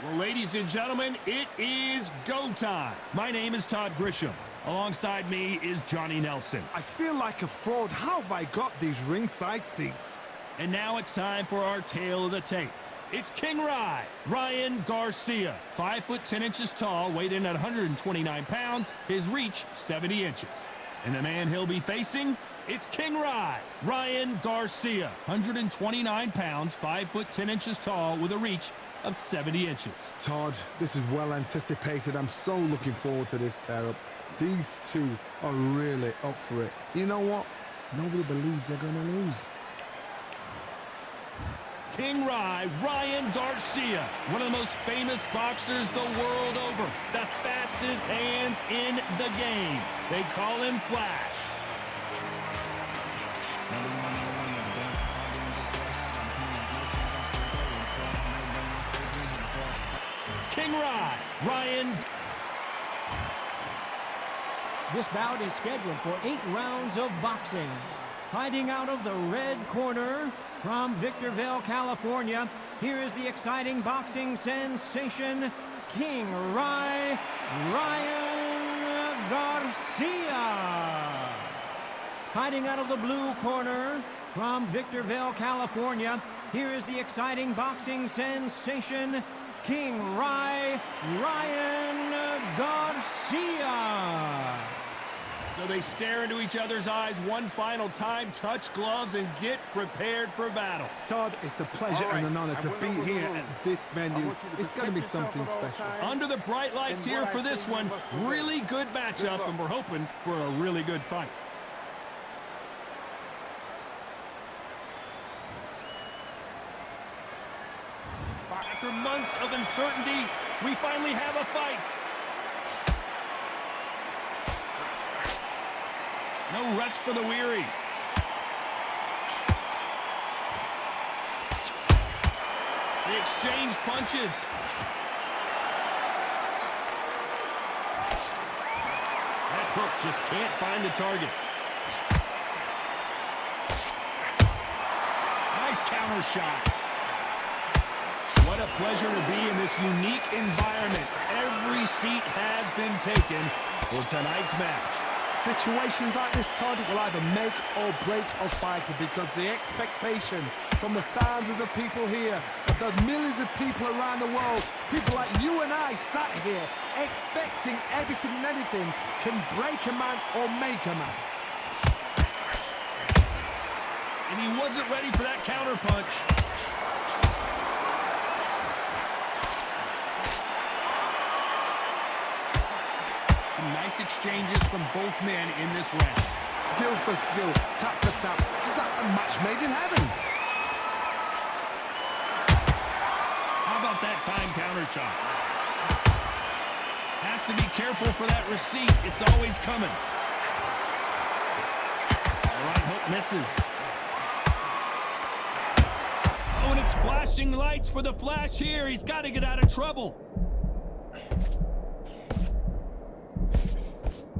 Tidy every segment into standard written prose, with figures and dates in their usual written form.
Well, ladies and gentlemen, it is go time. My name is Todd Grisham. Alongside me is Johnny Nelson. I feel like a fraud. How have I got these ringside seats? And now it's time for our tale of the tape. It's King Ryan Garcia. 5 foot 10 inches tall, weighed in at 129 pounds, his reach 70 inches. And the man he'll be facing, it's King Ryan Garcia. 129 pounds, 5 foot 10 inches tall, with a reach of 70 inches. Todd, this is well anticipated. I'm so looking forward to this tear-up. These two are really up for it. You know what? Nobody believes they're going to lose. King Ryan Garcia, one of the most famous boxers the world over. The fastest hands in the game. They call him Flash. King Ryan. This bout is scheduled for 8 rounds of boxing. Fighting out of the red corner from Victorville, California, here is the exciting boxing sensation, King Ryan Garcia. Fighting out of the blue corner from Victorville, California, here is the exciting boxing sensation, King Ryan Garcia. So they stare into each other's eyes one final time, touch gloves, and get prepared for battle. Todd, it's a pleasure and an honor to be here at this venue. It's going to be something special. Under the bright lights here for this one, really good matchup, and we're hoping for a really good fight. After months of uncertainty, we finally have a fight. No rest for the weary. They exchange punches. That hook just can't find the target. Nice counter shot. What a pleasure to be in this unique environment. Every seat has been taken for tonight's match. Situations like this, Todd, will either make or break a fighter, because the expectation from the thousands of the people here, of the millions of people around the world, people like you and I sat here expecting everything and anything, can break a man or make a man. And he wasn't ready for that counter punch. Nice exchanges from both men in this round. Skill for skill, tap for tap. Just like a match made in heaven. How about that time counter shot? Has to be careful for that receipt. It's always coming. All right, hook misses. Oh, and it's flashing lights for the Flash here. He's got to get out of trouble.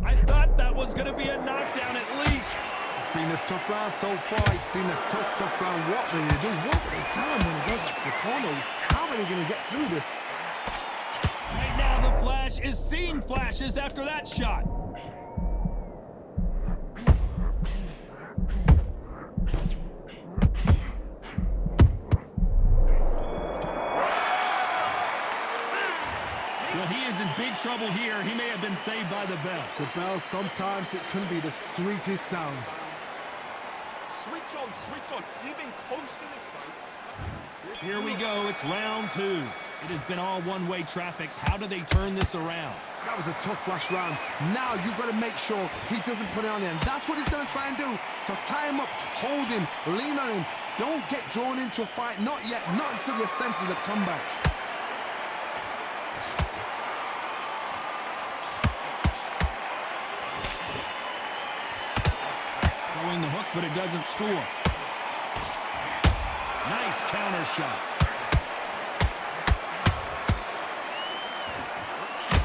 I thought that was going to be a knockdown at least. It's been a tough round so far. It's been a tough round. What will they do? What will they tell him when he goes up to the corner? How are they going to get through this? Right now, the Flash is seeing flashes after that shot. Well, he is in big trouble here. He may have been saved by the bell. The bell, sometimes it can be the sweetest sound. Switch on. You've been coasting this fight. Here we go. It's round 2. It has been all one-way traffic. How do they turn this around? That was a tough Flash round. Now you've got to make sure he doesn't put it on him. That's what he's going to try and do. So tie him up, hold him, lean on him. Don't get drawn into a fight. Not yet. Not until your senses have come back. The hook, but it doesn't score. Nice counter shot.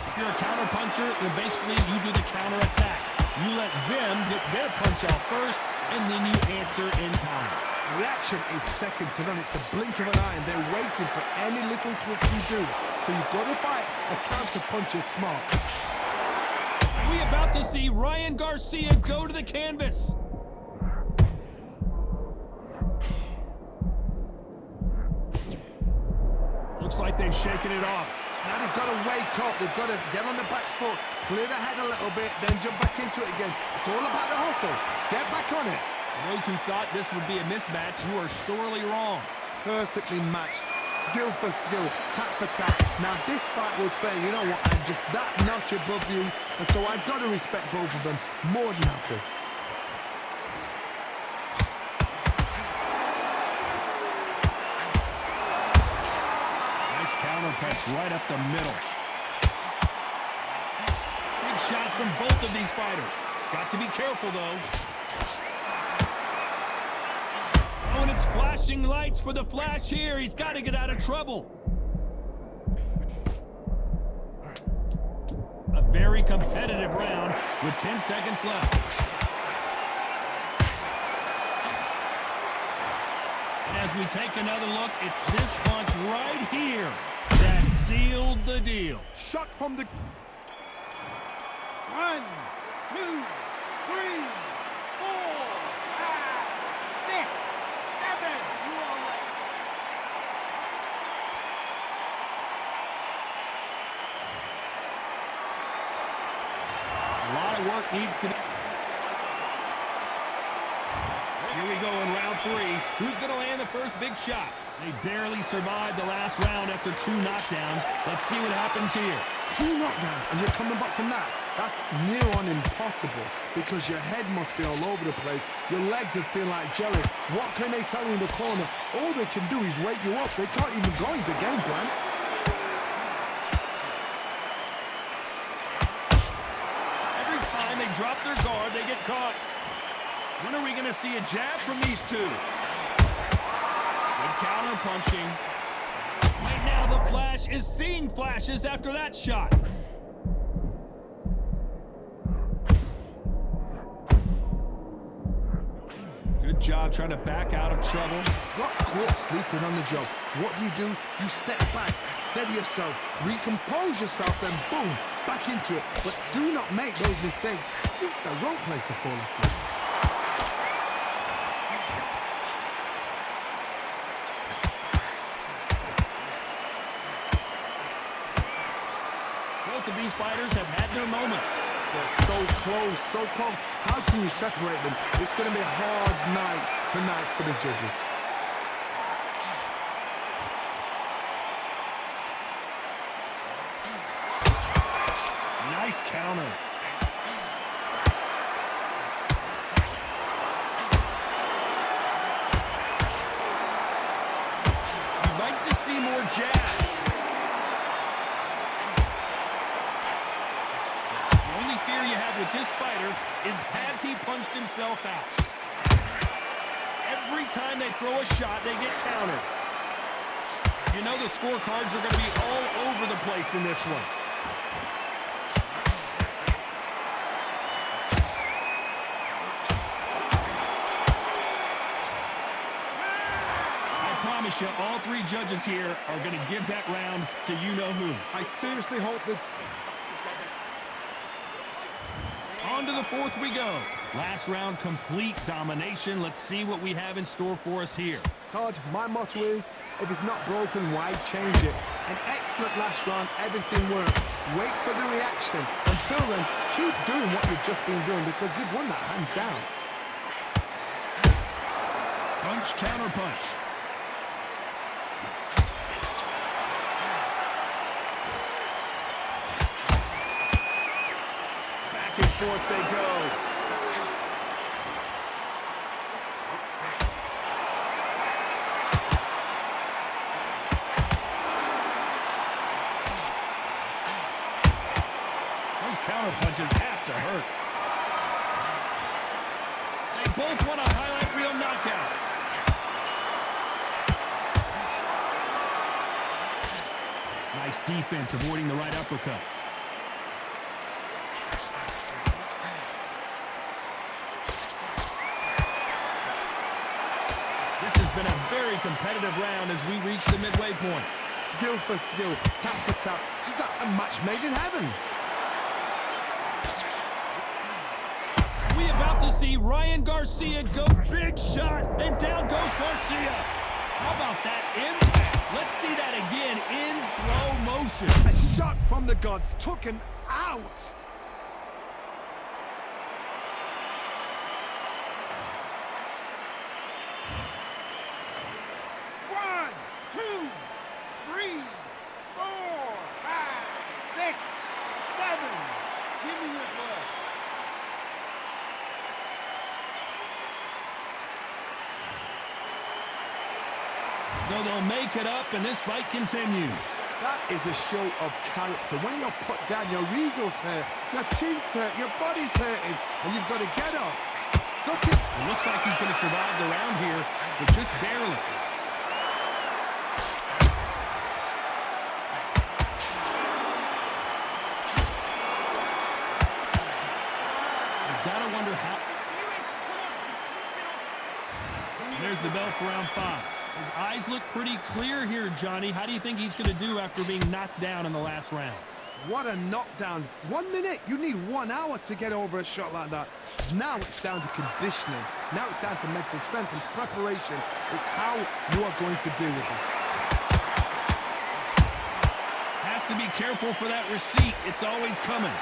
If you're a counter puncher, then basically you do the counter attack. You let them get their punch out first, and then you answer in time. Reaction is second to none. It's the blink of an eye, and they're waiting for any little twitch you do. So you've got to fight a counter punch is smart. We about to see Ryan Garcia go to the canvas. Looks like they've shaken it off. Now they've got to wake up. They've got to get on the back foot, clear the head a little bit, then jump back into it again. It's all about the hustle. Get back on it. For those who thought this would be a mismatch, you are sorely wrong. Perfectly matched. Skill for skill, tack for tack. Now this fight will say, you know what, I'm just that notch above you, and so I've got to respect both of them more than happy. Nice counter punch right up the middle. Big shots from both of these fighters. Got to be careful, though. Oh, and it's flashing lights for the Flash here. He's got to get out of trouble. A very competitive round with 10 seconds left. And as we take another look, it's this punch right here that sealed the deal. Shot from the... 1, 2, 3, 4, 5, 6, 7. You are right. A lot of work needs to be... Here we go in round 3. Who's going to land the first big shot? They barely survived the last round after 2 knockdowns. Let's see what happens here. 2 knockdowns, and you're coming back from that. That's near on impossible, because your head must be all over the place. Your legs would feel like jelly. What can they tell you in the corner? All they can do is wake you up. They can't even go into game plan. Every time they drop their guard, they get caught. When are we going to see a jab from these two? Good counter punching. Right now, the Flash is seeing flashes after that shot. Good job trying to back out of trouble. Got caught sleeping on the job. What do? You step back, steady yourself, recompose yourself, then boom, back into it. But do not make those mistakes. This is the wrong place to fall asleep. Both of these fighters have had their moments. They're so close, so close. How can you separate them? It's going to be a hard night tonight for the judges. Nice counter. You'd like to see more jabs. The only fear you have with this fighter is, has he punched himself out? Every time they throw a shot, they get countered. You know the scorecards are going to be all over the place in this one. I promise you, all 3 judges here are going to give that round to you-know-who. I seriously hope that... On to the 4th we go. Last round, complete domination. Let's see what we have in store for us here. Todd, my motto is, if it's not broken, why change it? An excellent last round, everything worked. Wait for the reaction. Until then, keep doing what you've just been doing, because you've won that hands down. Punch, counter punch. Back and forth they go. Counter punches have to hurt. They both want a highlight reel knockout. Nice defense, avoiding the right uppercut. This has been a very competitive round as we reach the midway point. Skill for skill, tap for tap, just like a match made in heaven. We about to see Ryan Garcia go. Big shot, and down goes Garcia. How about that impact? Let's see that again in slow motion. A shot from the gods took him out. One, two, three, four, five, six, seven. Give me your glove. So they'll make it up, and this fight continues. That is a show of character. When you're put down, your ego's hurt, your chin's hurt, your body's hurting, and you've got to get up. Suck it. It looks like he's going to survive the round here, but just barely. You've got to wonder how. There's the bell for round 5. His eyes look pretty clear here, Johnny. How do you think he's going to do after being knocked down in the last round? What a knockdown. 1 minute. You need 1 hour to get over a shot like that. Now it's down to conditioning. Now it's down to mental strength and preparation. It's how you are going to deal with this. Has to be careful for that receipt. It's always coming.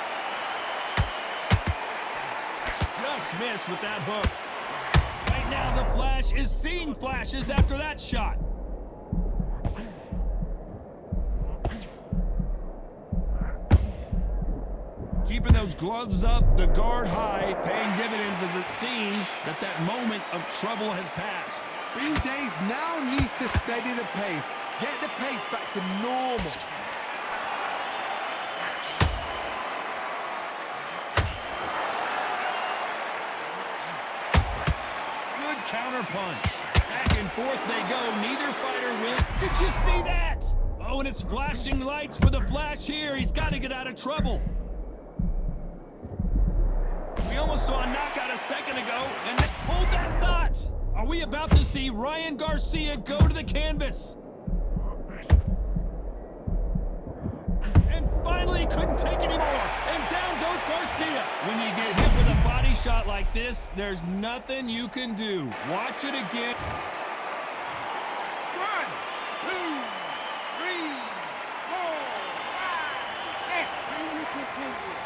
Just missed with that hook. Right now, the Flash is seeing flashes after that shot. Keeping those gloves up, the guard high, paying dividends as it seems that moment of trouble has passed. Bean Days now needs to steady the pace. Get the pace back to normal. Good counter punch. Back and forth they go. Neither fighter wins. Did you see that? Oh, and it's flashing lights for the Flash here. He's got to get out of trouble. We almost saw a knockout a second ago, and hold that thought. Are we about to see Ryan Garcia go to the canvas? And finally, he couldn't take anymore, and down goes Garcia. When you get hit with a body shot like this, there's nothing you can do. Watch it again. 1, 2, 3, 4, 5, 6. And you continue.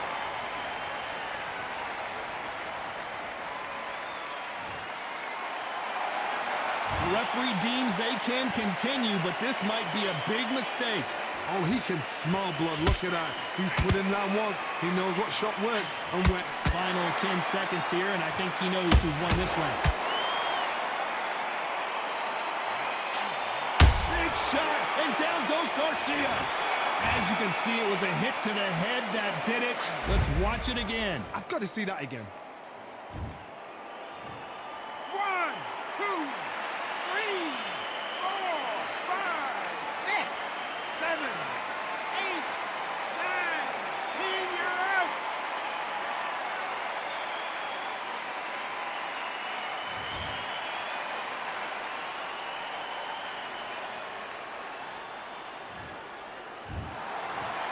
The referee deems they can continue, but this might be a big mistake. Oh, he can smell blood. Look at that. He's put in round 1. He knows what shot works and when. Final 10 seconds here, and I think he knows who's won this round. Big shot, and down goes Garcia. As you can see, it was a hit to the head that did it. Let's watch it again. I've got to see that again. 1, 2, 3, 4, 5, 6, 7, 8, 9, 10. You're out.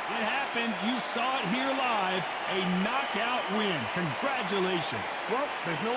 It happened. You saw it here live. A knockout win. Congratulations. Well, there's no